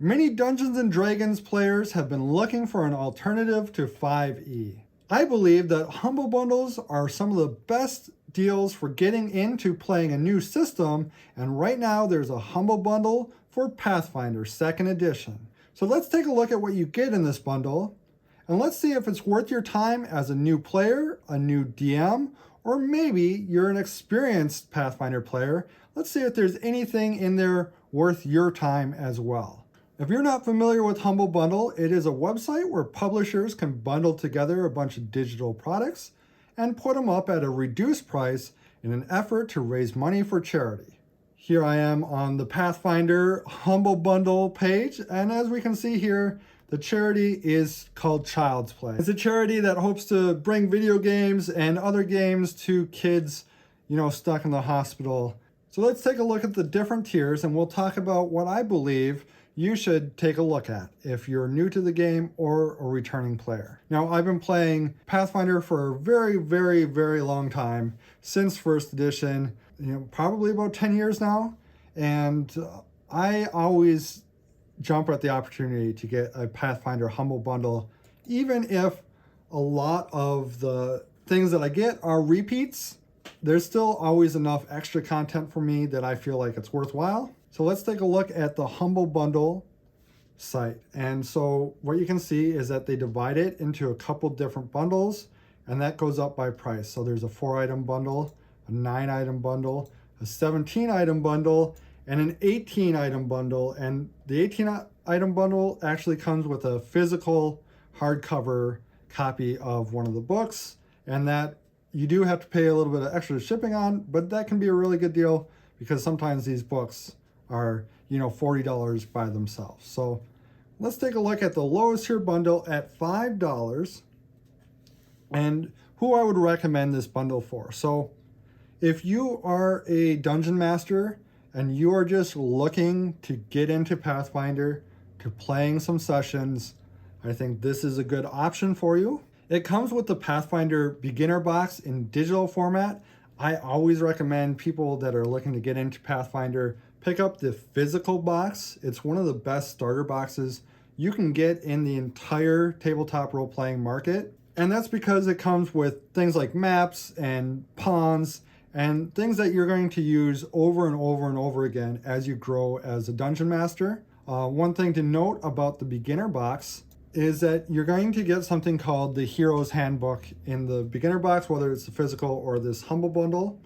Many Dungeons & Dragons players have been looking for an alternative to 5e. I believe that Humble Bundles are some of the best deals for getting into playing a new system, and right now there's a Humble Bundle for Pathfinder 2nd Edition. So let's take a look at what you get in this bundle, and let's see if it's worth your time as a new player, a new DM, or maybe you're an experienced Pathfinder player. Let's see if there's anything in there worth your time as well. If you're not familiar with Humble Bundle, it is a website where publishers can bundle together a bunch of digital products and put them up at a reduced price in an effort to raise money for charity. Here I am on the Pathfinder Humble Bundle page, and as we can see here, the charity is called Child's Play. It's a charity that hopes to bring video games and other games to kids, stuck in the hospital. So let's take a look at the different tiers, and we'll talk about what I believe you should take a look at if you're new to the game or a returning player. Now, I've been playing Pathfinder for a very, very, very long time, since 1st edition, probably about 10 years now, and I always jump at the opportunity to get a Pathfinder Humble Bundle, even if a lot of the things that I get are repeats. There's still always enough extra content for me that I feel like it's worthwhile. So let's take a look at the Humble Bundle site. And so what you can see is that they divide it into a couple different bundles, and that goes up by price. So there's a 4-item bundle, a 9-item bundle, a 17-item bundle, and an 18-item bundle. And the 18-item bundle actually comes with a physical hardcover copy of one of the books, and that you do have to pay a little bit of extra shipping on, but that can be a really good deal because sometimes these books are, $40 by themselves. So let's take a look at the lowest tier bundle at $5 and who I would recommend this bundle for. So if you are a dungeon master and you are just looking to get into Pathfinder, to playing some sessions, I think this is a good option for you. It comes with the Pathfinder beginner box in digital format. I always recommend people that are looking to get into Pathfinder pick up the physical box. It's one of the best starter boxes you can get in the entire tabletop role-playing market. And that's because it comes with things like maps and pawns and things that you're going to use over and over and over again as you grow as a dungeon master. One thing to note about the beginner box is that you're going to get something called the Hero's Handbook in the beginner box, whether it's the physical or this Humble Bundle.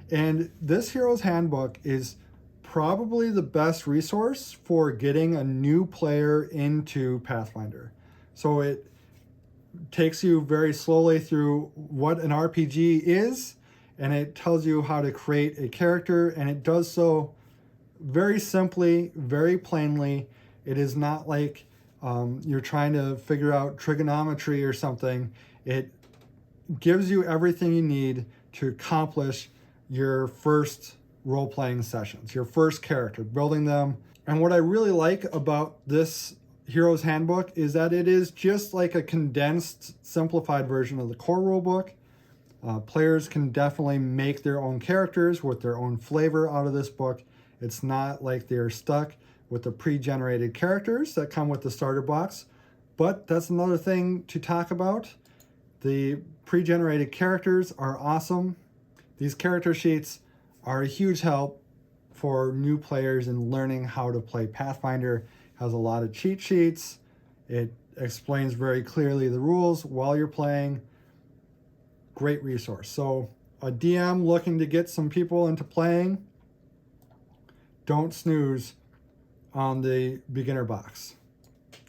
And this Hero's Handbook is probably the best resource for getting a new player into Pathfinder. So it takes you very slowly through what an RPG is, and it tells you how to create a character, and it does so very simply, very plainly. It is not like you're trying to figure out trigonometry or something. It gives you everything you need to accomplish your first role-playing sessions, your first character, building them. And what I really like about this Hero's Handbook is that it is just like a condensed, simplified version of the core rulebook. Players can definitely make their own characters with their own flavor out of this book. It's not like they're stuck with the pre-generated characters that come with the starter box, but that's another thing to talk about. The pre-generated characters are awesome. These character sheets are a huge help for new players in learning how to play Pathfinder. It has a lot of cheat sheets. It explains very clearly the rules while you're playing. Great resource. So a DM looking to get some people into playing, don't snooze on the beginner box.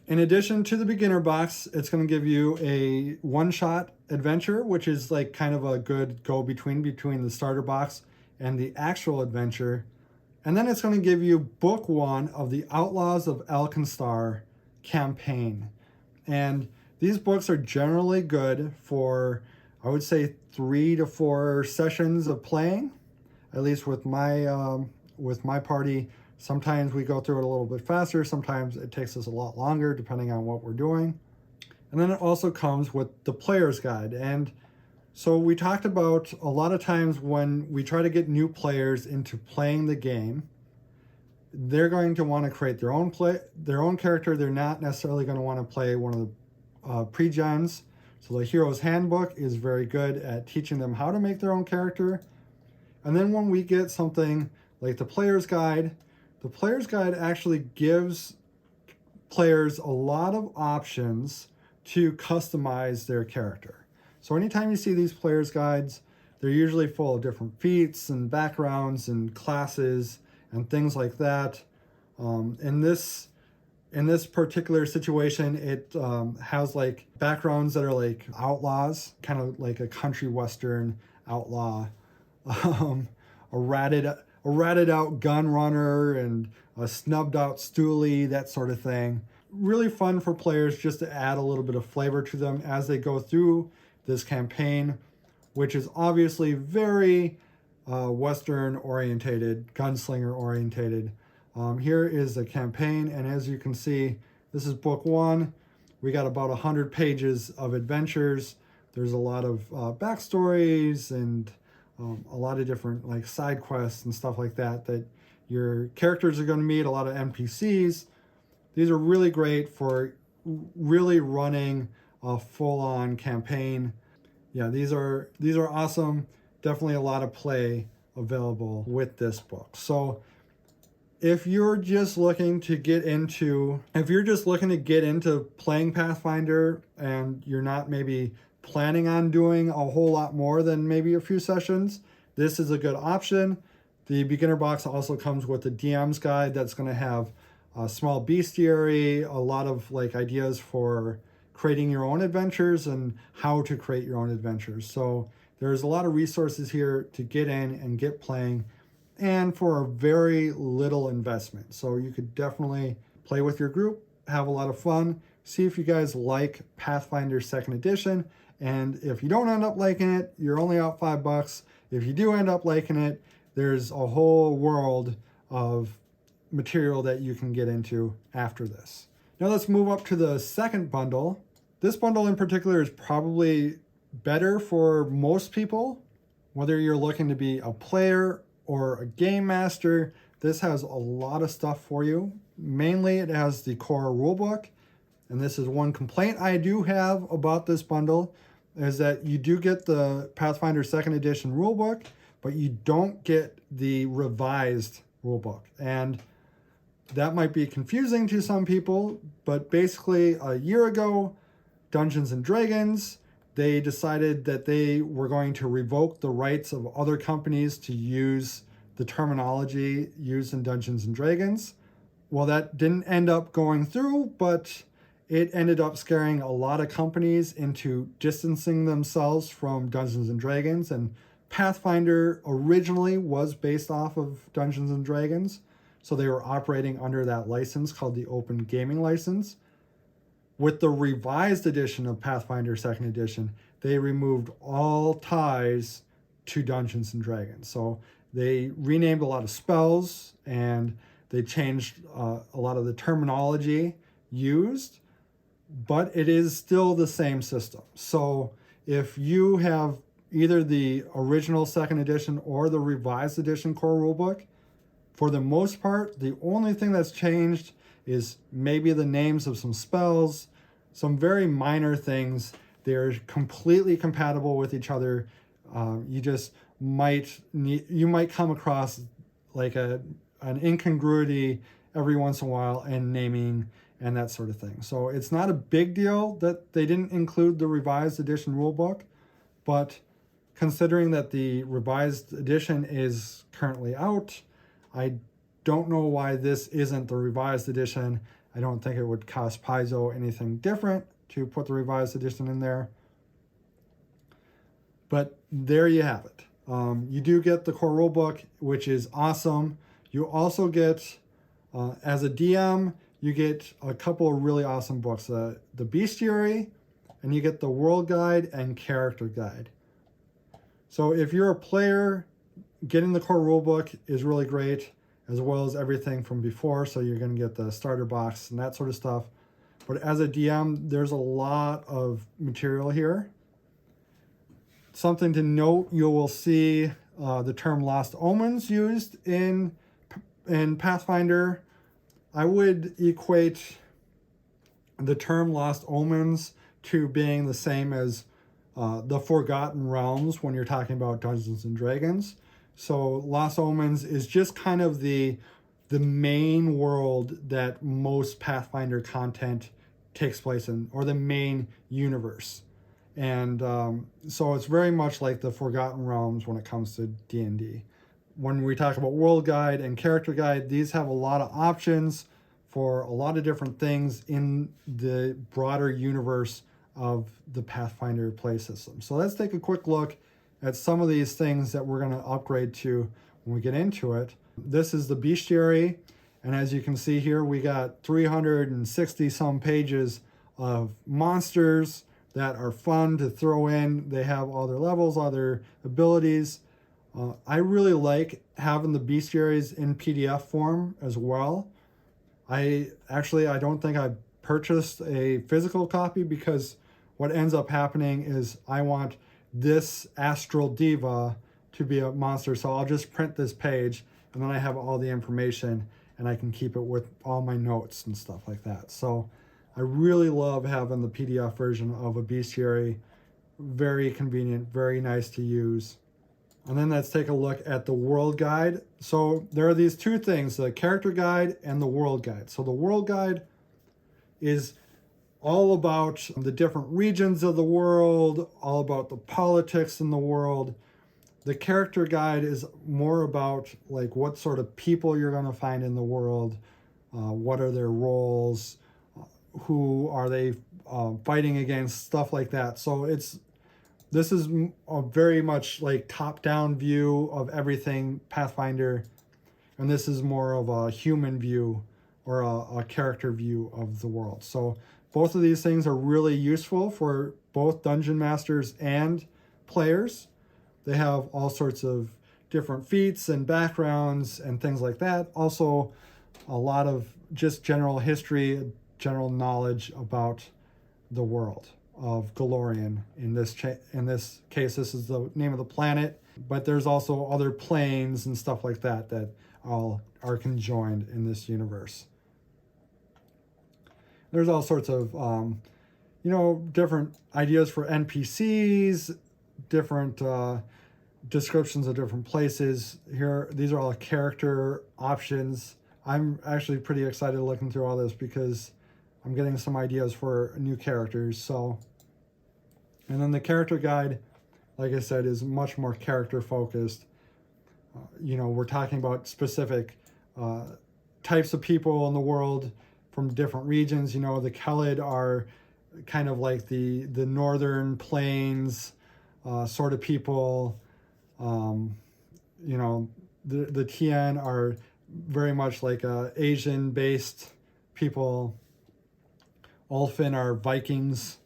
In addition to the beginner box, it's going to give you a one-shot adventure, which is like kind of a good go-between between the starter box and the actual adventure. And then it's going to give you book 1 of the Outlaws of Alkenstar campaign. And these books are generally good for, I would say, 3 to 4 sessions of playing, at least with my party. Sometimes we go through it a little bit faster. Sometimes it takes us a lot longer, depending on what we're doing. And then it also comes with the player's guide. And so we talked about a lot of times when we try to get new players into playing the game, they're going to want to create their own character. They're not necessarily going to want to play one of the pre-gens. So the Hero's Handbook is very good at teaching them how to make their own character. And then when we get something like the Player's Guide actually gives players a lot of options to customize their character. So anytime you see these Player's Guides, they're usually full of different feats and backgrounds and classes and things like that. In this particular situation, it has like backgrounds that are like outlaws, kind of like a country western outlaw, a ratted out gun runner, and a snubbed out stoolie, that sort of thing. Really fun for players just to add a little bit of flavor to them as they go through this campaign, which is obviously very Western orientated, gunslinger orientated. Here is the campaign, and as you can see, this is book 1. We got about 100 pages of adventures. There's a lot of backstories and a lot of different like side quests and stuff like that your characters are going to meet, a lot of NPCs. These are really great for really running a full-on campaign. Yeah, these are awesome. Definitely a lot of play available with this book. So if you're just looking to get into playing Pathfinder and you're not maybe planning on doing a whole lot more than maybe a few sessions, this is a good option. The beginner box also comes with a DM's guide that's going to have a small bestiary, a lot of like ideas for creating your own adventures and how to create your own adventures. So there's a lot of resources here to get in and get playing, and for a very little investment. So you could definitely play with your group, have a lot of fun, see if you guys like Pathfinder 2nd edition. And if you don't end up liking it, you're only out $5. If you do end up liking it, there's a whole world of material that you can get into after this. Now let's move up to the second bundle. This bundle in particular is probably better for most people, whether you're looking to be a player or a game master. This has a lot of stuff for you. Mainly it has the core rulebook, and this is one complaint I do have about this bundle, is that you do get the Pathfinder 2nd edition rulebook, but you don't get the revised rulebook. And that might be confusing to some people, but basically a year ago, Dungeons and Dragons, they decided that they were going to revoke the rights of other companies to use the terminology used in Dungeons and Dragons. Well, that didn't end up going through, but it ended up scaring a lot of companies into distancing themselves from Dungeons and Dragons. And Pathfinder originally was based off of Dungeons and Dragons, so they were operating under that license called the Open Gaming License. With the revised edition of Pathfinder 2nd edition, they removed all ties to Dungeons and Dragons. So they renamed a lot of spells, and they changed a lot of the terminology used, but it is still the same system. So if you have either the original 2nd edition or the revised edition core rulebook, for the most part, the only thing that's changed is maybe the names of some spells, some very minor things. They're completely compatible with each other. You just might come across like an incongruity every once in a while in naming and that sort of thing. So it's not a big deal that they didn't include the revised edition rulebook, but considering that the revised edition is currently out, I don't know why this isn't the revised edition. I don't think it would cost Paizo anything different to put the revised edition in there. But there you have it. You do get the core rulebook, which is awesome. You also get, as a DM, you get a couple of really awesome books. The Bestiary, and you get the World Guide and Character Guide. So if you're a player, getting the core rulebook is really great, as well as everything from before. So you're going to get the starter box and that sort of stuff. But as a DM, there's a lot of material here. Something to note, you will see the term Lost Omens used in in Pathfinder, I would equate the term Lost Omens to being the same as the Forgotten Realms when you're talking about Dungeons and Dragons. So Lost Omens is just kind of the main world that most Pathfinder content takes place in, or the main universe. And so it's very much like the Forgotten Realms when it comes to D&D. When we talk about World Guide and Character Guide, these have a lot of options for a lot of different things in the broader universe of the Pathfinder play system. So let's take a quick look at some of these things that we're going to upgrade to when we get into it. This is the bestiary, and as you can see here, we got 360 some pages of monsters that are fun to throw in. They have all their levels, all their abilities. I really like having the bestiaries in PDF form as well. I don't think I purchased a physical copy because what ends up happening is I want this Astral Diva to be a monster, so I'll just print this page and then I have all the information and I can keep it with all my notes and stuff like that. So I really love having the PDF version of a bestiary. Very convenient, very nice to use. And then let's take a look at the World Guide. So there are these two things, the Character Guide and the World Guide. So the World Guide is all about the different regions of the world, all about the politics in the world. The Character Guide is more about like what sort of people you're going to find in the world, what are their roles, who are they fighting against, stuff like that. So this is a very much like top-down view of everything Pathfinder, and this is more of a human view or a character view of the world. So both of these things are really useful for both dungeon masters and players. They have all sorts of different feats and backgrounds and things like that. Also, a lot of just general history, general knowledge about the world of Golorian. In this case, this is the name of the planet, but there's also other planes and stuff like that that all are conjoined in this universe. There's all sorts of, different ideas for NPCs, different descriptions of different places. Here, these are all character options. I'm actually pretty excited looking through all this because I'm getting some ideas for new characters. So, and then the Character Guide, like I said, is much more character focused. We're talking about specific types of people in the world from different regions. The Kelid are kind of like the northern plains sort of people. The Tien are very much like Asian-based people. Ulfin are Vikings,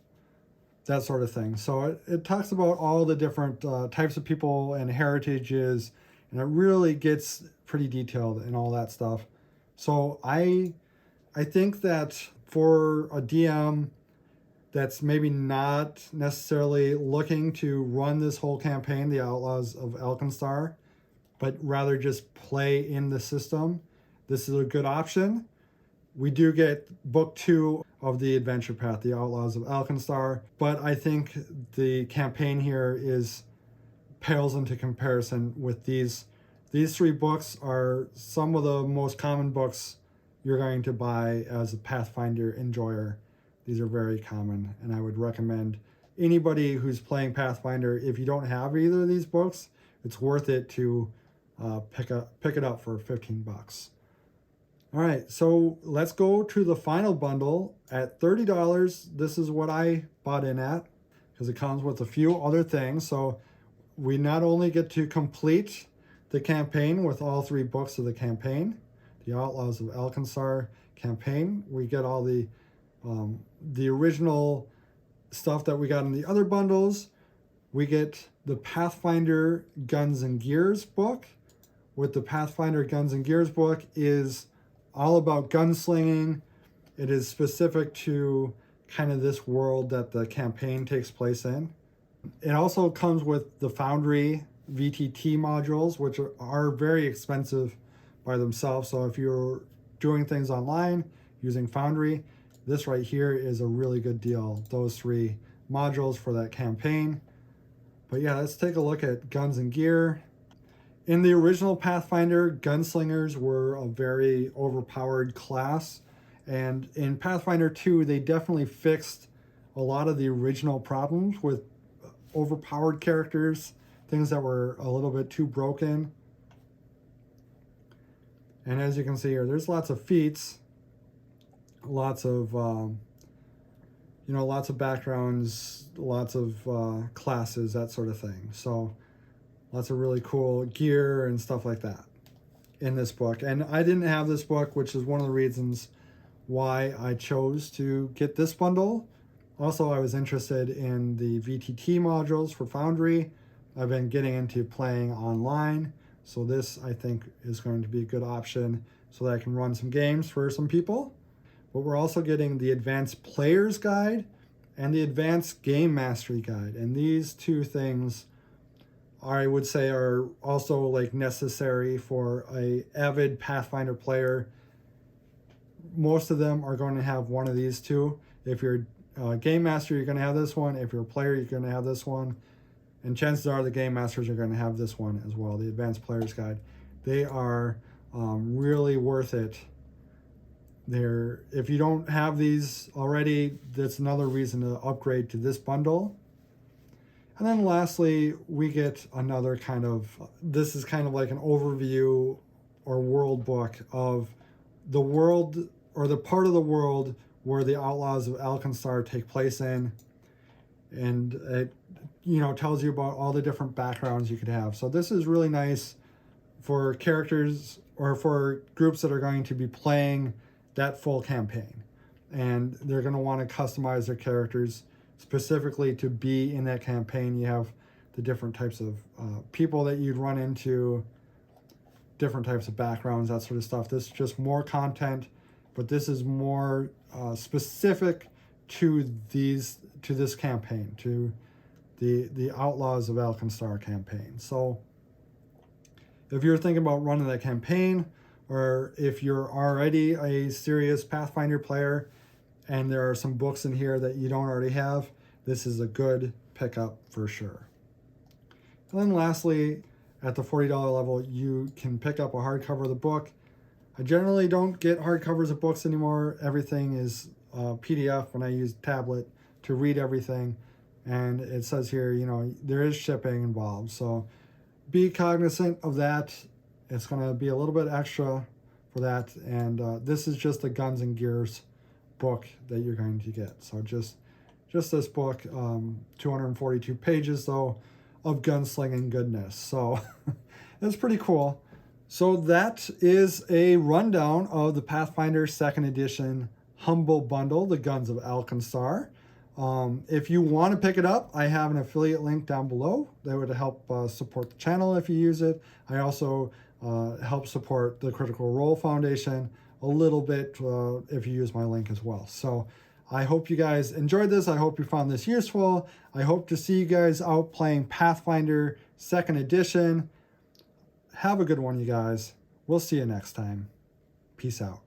that sort of thing. So it talks about all the different types of people and heritages, and it really gets pretty detailed and all that stuff. So I think that for a DM that's maybe not necessarily looking to run this whole campaign, the Outlaws of Alkenstar, but rather just play in the system, this is a good option. We do get book 2 of the adventure path, the Outlaws of Alkenstar, but I think the campaign here pales into comparison with these. These 3 books are some of the most common books you're going to buy as a Pathfinder enjoyer. These are very common, and I would recommend anybody who's playing Pathfinder, if you don't have either of these books, it's worth it to pick it up for $15. All right, so let's go to the final bundle at $30. This is what I bought in at because it comes with a few other things. So we not only get to complete the campaign with all 3 books of the campaign, the Outlaws of Alkenstar campaign, we get all the original stuff that we got in the other bundles. We get the Pathfinder Guns and Gears book. With the Pathfinder Guns and Gears book is all about gunslinging. It is specific to kind of this world that the campaign takes place in. It also comes with the Foundry VTT modules, which are very expensive by themselves. So if you're doing things online using Foundry, this right here is a really good deal. Those 3 modules for that campaign. But yeah, let's take a look at guns and gear. In the original Pathfinder, gunslingers were a very overpowered class. And in Pathfinder 2, they definitely fixed a lot of the original problems with overpowered characters, things that were a little bit too broken. And as you can see here, there's lots of feats, lots of lots of backgrounds, lots of classes, that sort of thing. So lots of really cool gear and stuff like that in this book. And I didn't have this book, which is one of the reasons why I chose to get this bundle. Also, I was interested in the VTT modules for Foundry. I've been getting into playing online, so this I think is going to be a good option so that I can run some games for some people. But we're also getting the Advanced Player's Guide and the Advanced Game Mastery Guide. And these 2 things I would say are also like necessary for a avid Pathfinder player. Most of them are going to have one of these 2. If you're Game Master, you're going to have this one. If you're a player, you're going to have this one. And chances are the Game Masters are going to have this one as well, the Advanced Player's Guide. They are really worth it. If you don't have these already, that's another reason to upgrade to this bundle. And then lastly, we get another this is kind of like an overview or world book of the world, or the part of the world where the Outlaws of Alkenstar take place in. And it, tells you about all the different backgrounds you could have. So this is really nice for characters or for groups that are going to be playing that full campaign. And they're going to want to customize their characters specifically to be in that campaign. You have the different types of people that you'd run into, different types of backgrounds, that sort of stuff. This is just more content, but this is more specific to this campaign, to the Outlaws of Alkenstar campaign. So if you're thinking about running that campaign, or if you're already a serious Pathfinder player and there are some books in here that you don't already have, this is a good pickup for sure. And then lastly, at the $40 level, you can pick up a hardcover of the book. I generally don't get hardcovers of books anymore. Everything is PDF when I use tablet to read everything. And it says here, there is shipping involved. So be cognizant of that. It's going to be a little bit extra for that. And this is just the Guns and Gears book that you're going to get. So just this book, 242 pages though of gunslinging goodness. So that's pretty cool. So that is a rundown of the Pathfinder 2nd Edition Humble Bundle, the Guns of Alkenstar. If you want to pick it up, I have an affiliate link down below that would help support the channel if you use it. I also help support the Critical Role Foundation a little bit if you use my link as well. So I hope you guys enjoyed this. I hope you found this useful. I hope to see you guys out playing Pathfinder 2nd Edition. Have a good one, you guys. We'll see you next time. Peace out.